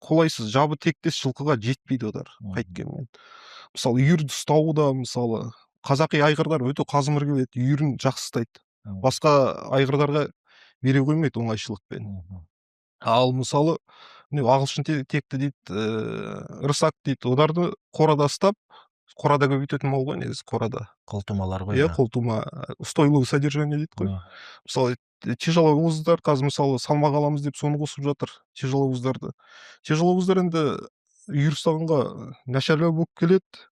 қолайсыз жабы тектес жылқыға жетпейді олар қайткенмен. Мысалы үйірді ұстауда мысалы қазақи айғырдар өте қазымыр келеді, үйірін жақсы ұстайды. Басқа айғырдарға бере қоймайды оңайшылықпен. Ал мысалы ағылшын текті дейді, рысак дейді, оларды қорада ұстап, қорада көбейтетін мол ғой негізі, қорада. Қолтумалар ғой. Иә, қолтума, стойловое содержание дейді ғой. Мысалы тяжеловоздар қазір мысалы салмақ аламыз деп соны қосып жатыр, тяжеловоздарды. Тяжеловоздар енді үйір ұстағанға нашарлау болып келеді.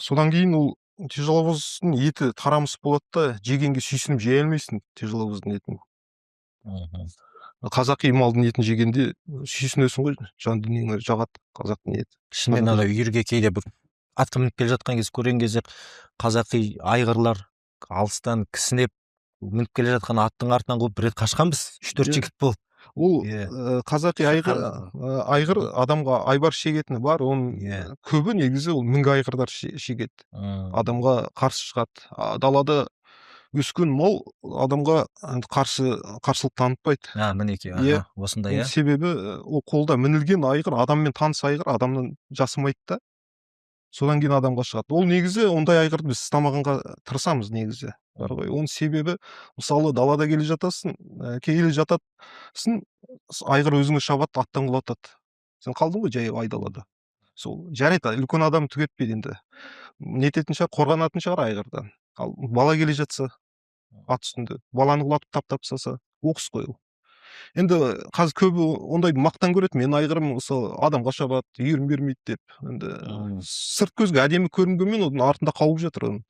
Содан кейін ол тяжеловоздың еті тарамыс болады да, жегенге сүйсініп жей алмайсың тяжеловоздың етін. Қазақи малдың етін жегенде сүйсінесің ғой, жан дүниеңе жағады қазақтың еті. Шынымен ана үйірге кейде бір атқа мініп келе жатқан кез көрген кезде қазақи айғырлар алыстан кісінеп мініп келе жатқан аттың артынан қуып бір рет қашқанбыз, 3-4 жігіт болып. Ол қазақи айғыр адамға айбар шегетіні бар, оның көбі негізі ол мінгі айғырдар шегеді. Адамға қарсы шығады. Далада өскен мал адамға қарсылық танытпайды. Мінекей, осындай. Себебі ол қолда мінілген айғыр, адаммен таныс айғыр адамнан жасымайды да. Содан кейін адамға шығады. Ол негізі ондай айғырды біз ұстамағанға тырысамыз негізі. Бар ғой. Оның себебі мысалы далада келе жатасың, айғыр өзіңе шабады, аттан құлатады. Сен қалдың ғой жай айдалада. Сол жарайды, үлкен адам түгетпейді енді. Нететін шығар, қорғанатын шығар айғырдан. Ал бала келе жатса, ат үстінде, баланы құлатып таптап тастаса, оқыс қой ол. Енді қазір көбі ондайды мақтан көреді, мен айғырым мысалы адамға шабады, үйірін бермейді деп. Енді сырт көзге әдемі көрінгенмен оның артында қауіп жатыр оның.